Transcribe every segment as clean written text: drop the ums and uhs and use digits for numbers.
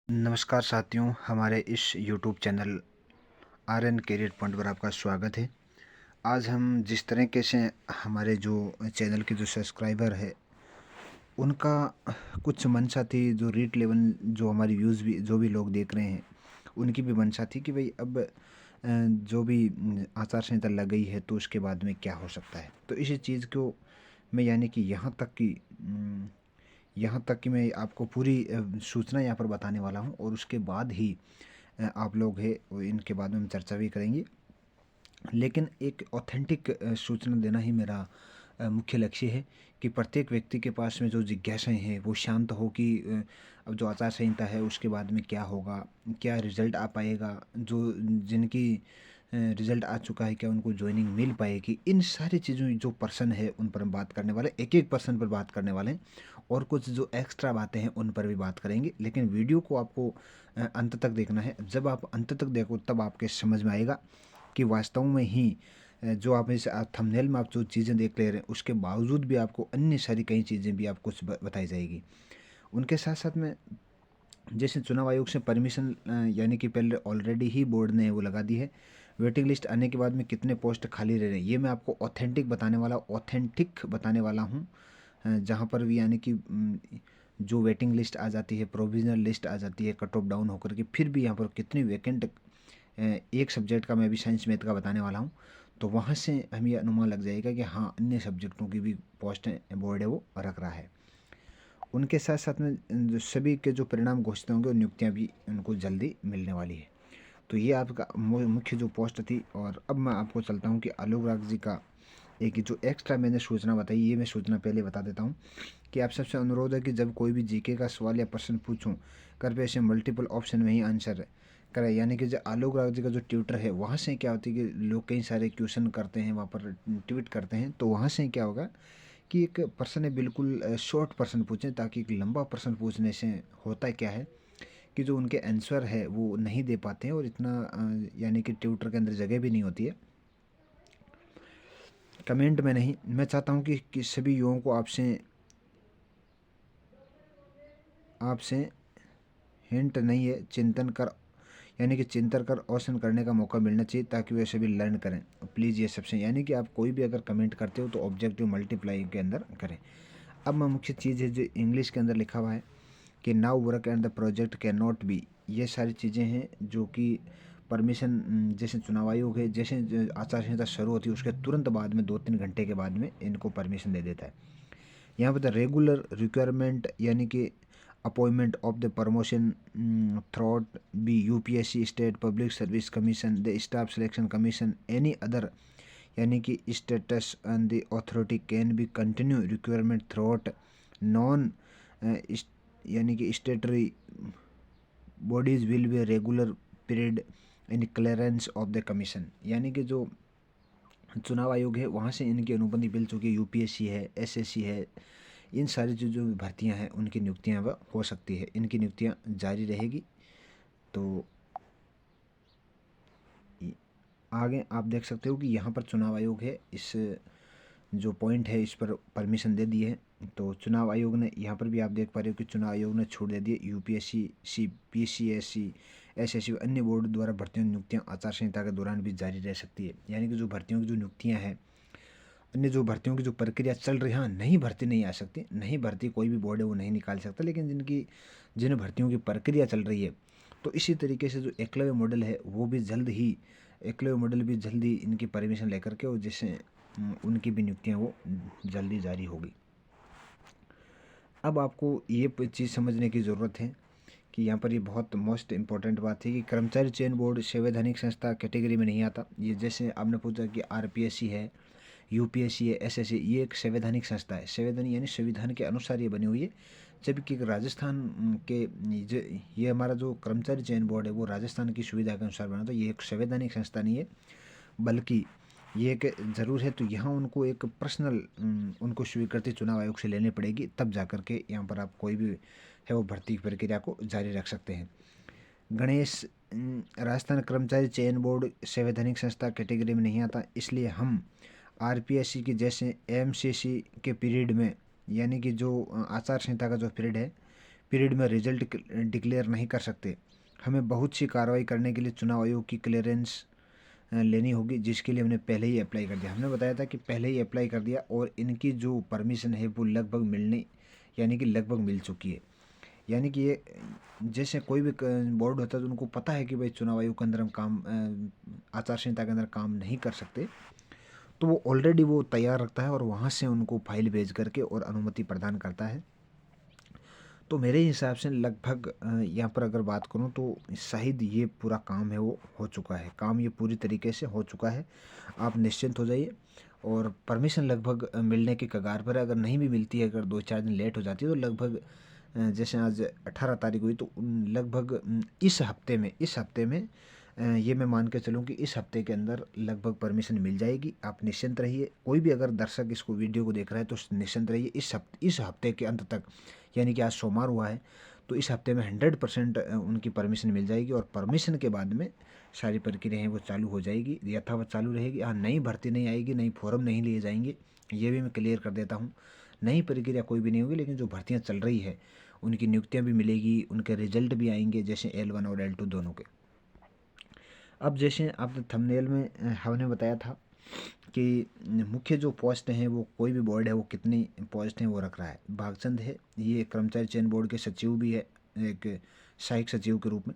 नमस्कार साथियों, हमारे इस YouTube channel RN. Career point पर आपका स्वागत है। आज हम जिस तरीके से हमारे जो चैनल के जो सब्सक्राइबर है उनका कुछ मंशा थी, जो रेट लेवल जो हमारी व्यूज़ भी जो भी लोग देख रहे हैं उनकी भी मंशा थी कि भाई अब जो भी आचार संहिता लग गई है तो उसके बाद में क्या हो सकता है। तो इसी चीज़ को मैं यानी कि यहाँ तक कि मैं आपको पूरी सूचना यहाँ पर बताने वाला हूँ और उसके बाद ही आप लोग हैं वो इनके बाद में हम चर्चा भी करेंगे। लेकिन एक ऑथेंटिक सूचना देना ही मेरा मुख्य लक्ष्य है कि प्रत्येक व्यक्ति के पास में जो जिज्ञासाएं हैं वो शांत हो कि अब जो आचार संहिता है उसके बाद में क्या होगा, क्या रिज़ल्ट आ पाएगा, जो जिनकी रिज़ल्ट आ चुका है क्या उनको जॉइनिंग मिल पाएगी। इन सारी चीज़ों जो पर्सन है उन पर हम बात करने वाले, एक-एक पर्सन पर बात करने वाले हैं और कुछ जो एक्स्ट्रा बातें हैं उन पर भी बात करेंगे। लेकिन वीडियो को आपको अंत तक देखना है। जब आप अंत तक देखो तब आपके समझ में आएगा कि वास्तव में ही जो आप इस थंबनेल में आप जो चीज़ें देख ले रहे हैं उसके बावजूद भी आपको अन्य सारी कई चीज़ें भी आपको बताई जाएगी। उनके साथ साथ में जैसे चुनाव आयोग से परमिशन यानी कि पहले ऑलरेडी ही बोर्ड ने वो लगा दी है। वेटिंग लिस्ट आने के बाद में कितने पोस्ट खाली रह रहे हैं ये मैं आपको ऑथेंटिक बताने वाला हूँ। जहाँ पर भी यानी कि जो वेटिंग लिस्ट आ जाती है, प्रोविजनल लिस्ट आ जाती है कट ऑफ डाउन होकर के, फिर भी यहाँ पर कितनी वैकेंट एक सब्जेक्ट का मैं अभी साइंस मैथ का बताने वाला हूँ। तो वहाँ से हमें ये अनुमान लग जाएगा कि हाँ अन्य सब्जेक्टों की भी पोस्ट बोर्ड है वो रख रहा है। उनके साथ साथ में जो सभी के जो परिणाम घोषित होंगे और नियुक्तियाँ भी उनको जल्दी मिलने वाली है। तो ये आपका मुख्य जो पोस्ट थी। और अब मैं आपको चलता हूँ कि आलोक राग जी का एक जो एक्स्ट्रा मैंने सूचना बताई, ये मैं सूचना पहले बता देता हूँ कि आप सबसे अनुरोध है कि जब कोई भी जीके का सवाल या प्रश्न पूछूं कृपया इसे मल्टीपल ऑप्शन में ही आंसर करें। यानी कि जो आलोक राग जी का जो ट्विटर है वहाँ से क्या होती है कि लोग कई सारे क्वेश्चन करते हैं, वहाँ पर ट्वीट करते हैं, तो वहाँ से क्या होगा कि एक प्रश्न है बिल्कुल शॉर्ट प्रश्न पूछें, ताकि एक लंबा प्रश्न पूछने से होता क्या है कि जो उनके आंसर है वो नहीं दे पाते हैं और इतना यानी कि ट्विटर के अंदर जगह भी नहीं होती है कमेंट में। नहीं, मैं चाहता हूँ कि सभी युवाओं को आपसे आपसे हिंट नहीं है, चिंतन कर यानी कि चिंतन कर क्वेश्चन करने का मौका मिलना चाहिए ताकि वे सभी लर्न करें। प्लीज़ ये सबसे यानी कि आप कोई भी अगर कमेंट करते हो तो ऑब्जेक्टिव मल्टीप्लाई के अंदर करें। अब मैं मुख्य चीज़ है जो इंग्लिश के अंदर लिखा हुआ है कि now work and the project can not be, ये सारी चीज़ें हैं जो कि परमिशन जैसे चुनाव आयोग है, जैसे आचार संहिता शुरू होती है उसके तुरंत बाद में 2-3 घंटे के बाद में इनको परमिशन दे देता है। यहाँ पर द रेगुलर रिक्वायरमेंट यानी कि appointment of the promotion through be UPSC, state public service commission, the staff selection commission, any other यानी कि status and the authority can be continue requirement through non यानी कि statutory bodies will be regular period in clearance of the commission. यानी कि जो चुनाव आयोग है वहाँ से इनकी अनुबंध मिल चुकी है, यूपीएससी है, एसएससी है, इन सारी जो भर्तियां हैं उनकी नियुक्तियां वह हो सकती है, इनकी नियुक्तियां जारी रहेगी। तो आगे आप देख सकते हो कि यहाँ पर चुनाव आयोग है, इस जो पॉइंट है इस पर परमिशन दे दी है। तो चुनाव आयोग ने यहाँ पर भी आप देख पा रहे हो कि चुनाव आयोग ने छूट दे दी है यूपीएससी, पीसीएससी, एसएससी व अन्य बोर्ड द्वारा भर्तियों नियुक्तियाँ आचार संहिता के दौरान भी जारी रह सकती है। यानी कि जो भर्तियों की जो नियुक्तियाँ हैं, अन्य जो भर्तियों की जो प्रक्रिया चल रही है, हाँ नई भर्ती नहीं आ सकती, नई भर्ती कोई भी बोर्ड है वो नहीं निकाल सकता, लेकिन जिन भर्तियों की प्रक्रिया चल रही है तो इसी तरीके से जो एकलव्य मॉडल है वो भी जल्द ही एकलव्य मॉडल भी जल्दी इनकी परमिशन लेकर के और जैसे उनकी भी नियुक्तियाँ वो जल्दी जारी होगी। अब आपको ये चीज़ समझने की ज़रूरत है कि यहाँ पर ये बहुत मोस्ट इम्पॉर्टेंट बात है कि कर्मचारी चयन बोर्ड संवैधानिक संस्था कैटेगरी में नहीं आता। ये जैसे आपने पूछा कि आरपीएससी है, यूपीएससी है, एसएससी, ये एक संवैधानिक संस्था है। संवैधानिक यानी संविधान के अनुसार ये बनी हुई है। जबकि राजस्थान के ये हमारा जो कर्मचारी चयन बोर्ड है वो राजस्थान की सुविधा के अनुसार बना, तो ये एक संवैधानिक संस्था नहीं है, बल्कि ये एक ज़रूर है। तो यहाँ उनको एक पर्सनल उनको स्वीकृति चुनाव आयोग से लेनी पड़ेगी, तब जा कर के यहाँ पर आप कोई भी है वो भर्ती प्रक्रिया को जारी रख सकते हैं। गणेश राजस्थान कर्मचारी चयन बोर्ड संवैधानिक संस्था कैटेगरी में नहीं आता, इसलिए हम आरपीएससी की जैसे एमसीसी के पीरियड में यानी कि जो आचार संहिता का जो पीरियड है पीरियड में रिजल्ट डिक्लेयर नहीं कर सकते। हमें बहुत सी कार्रवाई करने के लिए चुनाव आयोग की क्लियरेंस लेनी होगी, जिसके लिए हमने पहले ही अप्लाई कर दिया। हमने बताया था कि पहले ही अप्लाई कर दिया और इनकी जो परमिशन है वो लगभग मिलने यानी कि लगभग मिल चुकी है। यानी कि ये जैसे कोई भी बोर्ड होता है तो उनको पता है कि भाई चुनाव आयोग के अंदर हम काम आचार संहिता के अंदर काम नहीं कर सकते, तो वो ऑलरेडी वो तैयार रखता है और वहाँ से उनको फाइल भेज करके और अनुमति प्रदान करता है। तो मेरे हिसाब से लगभग यहाँ पर अगर बात करूँ तो शायद ये पूरा काम है वो हो चुका है, काम ये पूरी तरीके से हो चुका है। आप निश्चिंत हो जाइए और परमिशन लगभग मिलने के कगार पर है। अगर नहीं भी मिलती है, अगर 2-4 दिन लेट हो जाती है तो लगभग जैसे आज 18 तारीख हुई तो लगभग इस हफ्ते में ये मैं मान के चलूँ कि इस हफ्ते के अंदर लगभग परमिशन मिल जाएगी। आप निश्चिंत रहिए। कोई भी अगर दर्शक इसको वीडियो को देख रहा है तो निश्चिंत रहिए, इस हफ्ते के अंत तक, यानी कि आज सोमवार हुआ है तो इस हफ्ते में 100% उनकी परमिशन मिल जाएगी और परमिशन के बाद में सारी प्रक्रिया हैं वो चालू हो जाएगी, यथावत चालू रहेगी। हाँ, नई भर्ती नहीं आएगी, नई फॉर्म नहीं लिए जाएंगे, ये भी मैं क्लियर कर देता हूँ। नई प्रक्रिया कोई भी नहीं होगी, लेकिन जो भर्तियाँ चल रही है उनकी नियुक्तियाँ भी मिलेगी, उनके रिजल्ट भी आएंगे, जैसे L1 और L2 दोनों के। अब जैसे आपने थंबनेल में हमने बताया था कि मुख्य जो पोस्ट हैं वो कोई भी बोर्ड है वो कितनी पोस्ट हैं वो रख रहा है। भागचंद है, ये कर्मचारी चयन बोर्ड के सचिव भी है, एक सहायक सचिव के रूप में।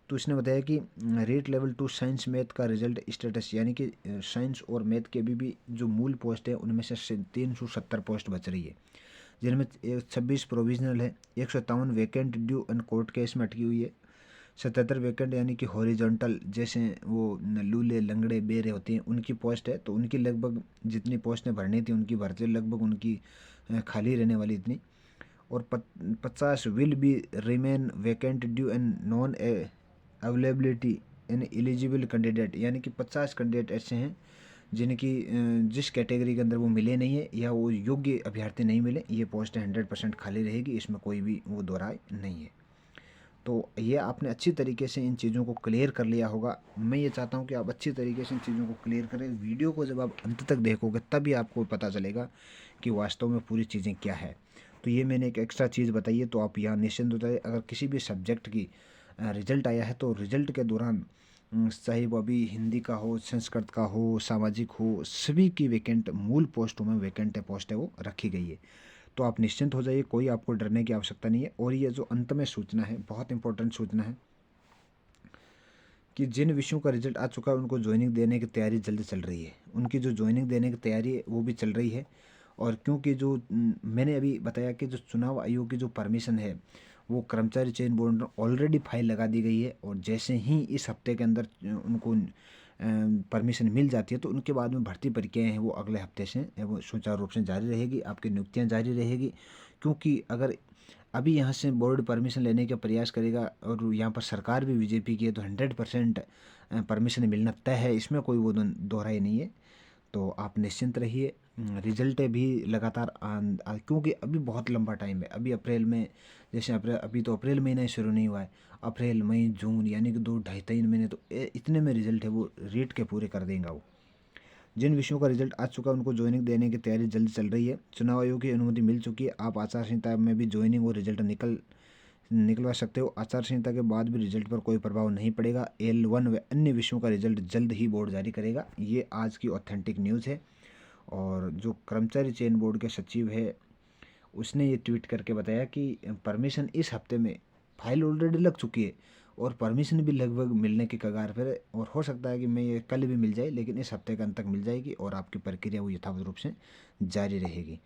तो इसने बताया कि रेट लेवल 2 साइंस मैथ का रिजल्ट स्टेटस, यानी कि साइंस और मैथ के भी जो मूल पोस्ट है उनमें से 370 पोस्ट बच रही है, जिनमें 26 प्रोविजनल है, 157 vacant due and court case में अटकी हुई है, 77 वैकेंट यानी कि हॉरिजॉन्टल, जैसे वो लूले लंगड़े बेरे होते हैं उनकी पोस्ट है। तो उनकी लगभग जितनी पोस्टें भरनी थी उनकी भरती लगभग उनकी खाली रहने वाली इतनी। और 50 will be remain vacant due and non availability in eligible candidate, यानी कि 50 कैंडिडेट ऐसे हैं जिनकी जिस कैटेगरी के अंदर वो मिले नहीं है या वो योग्य अभ्यर्थी नहीं मिले, ये पोस्टें 100% खाली रहेगी, इसमें कोई भी वो दोहराए नहीं है। तो ये आपने अच्छी तरीके से इन चीज़ों को क्लियर कर लिया होगा। मैं ये चाहता हूँ कि आप अच्छी तरीके से इन चीज़ों को क्लियर करें। वीडियो को जब आप अंत तक देखोगे तभी आपको पता चलेगा कि वास्तव में पूरी चीज़ें क्या है। तो ये मैंने एक एक्स्ट्रा चीज़ बताई है, तो आप यहाँ निश्चिंत हो जाए। अगर किसी भी सब्जेक्ट की रिजल्ट आया है तो रिजल्ट के दौरान चाहे वो अभी हिंदी का हो, संस्कृत का हो, सामाजिक हो, सभी की वैकेंट मूल पोस्टों में वैकेंट पोस्ट है वो रखी गई है। तो आप निश्चिंत हो जाइए, कोई आपको डरने की आवश्यकता नहीं है। और ये जो अंत में सूचना है बहुत इंपॉर्टेंट सूचना है कि जिन विषयों का रिजल्ट आ चुका है उनको ज्वाइनिंग देने की तैयारी जल्दी चल रही है। उनकी जो ज्वाइनिंग देने की तैयारी है वो भी चल रही है। और क्योंकि जो मैंने अभी बताया कि जो चुनाव आयोग की जो परमिशन है वो कर्मचारी चयन बोर्ड में ऑलरेडी फाइल लगा दी गई है, और जैसे ही इस हफ्ते के अंदर उनको परमिशन मिल जाती है तो उनके बाद में भर्ती प्रक्रियाएँ हैं वो अगले हफ्ते से वो सुचारू रूप से जारी रहेगी, आपकी नियुक्तियाँ जारी रहेगी। क्योंकि अगर अभी यहाँ से बोर्ड परमिशन लेने का प्रयास करेगा और यहाँ पर सरकार भी बीजेपी की है तो 100% परमिशन मिलना तय है, इसमें कोई वो दोहराई नहीं है। तो आप निश्चिंत रहिए। रिजल्ट भी लगातार क्योंकि अभी बहुत लंबा टाइम है। अभी अप्रैल में, जैसे अभी तो अप्रैल महीना ही शुरू नहीं हुआ है, अप्रैल मई जून यानी कि 2 ढाई 3 महीने, तो इतने में रिजल्ट है वो रीड के पूरे कर देगा वो। जिन विषयों का रिजल्ट आ चुका है उनको ज्वाइनिंग देने की तैयारी जल्द चल रही है। चुनाव आयोग की अनुमति मिल चुकी है, आप आचार संहिता में भी ज्वाइनिंग और रिजल्ट निकलवा सकते हो। आचार संहिता के बाद भी रिजल्ट पर कोई प्रभाव नहीं पड़ेगा। L1 व अन्य विषयों का रिजल्ट जल्द ही बोर्ड जारी करेगा। ये आज की ऑथेंटिक न्यूज़ है। और जो कर्मचारी चयन बोर्ड के सचिव है उसने ये ट्वीट करके बताया कि परमिशन इस हफ्ते में फाइल ऑलरेडी लग चुकी है और परमिशन भी लगभग मिलने के कगार पर है, और हो सकता है कि मैं ये कल भी मिल जाए, लेकिन इस हफ्ते के अंत तक मिल जाएगी और आपकी प्रक्रिया वो यथावत रूप से जारी रहेगी।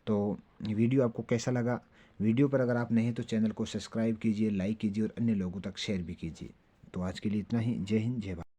तो वीडियो आपको कैसा लगा? वीडियो पर अगर आप नहीं तो चैनल को सब्सक्राइब कीजिए, लाइक कीजिए और अन्य लोगों तक शेयर भी कीजिए। तो आज के लिए इतना ही। जय हिंद, जय भारत।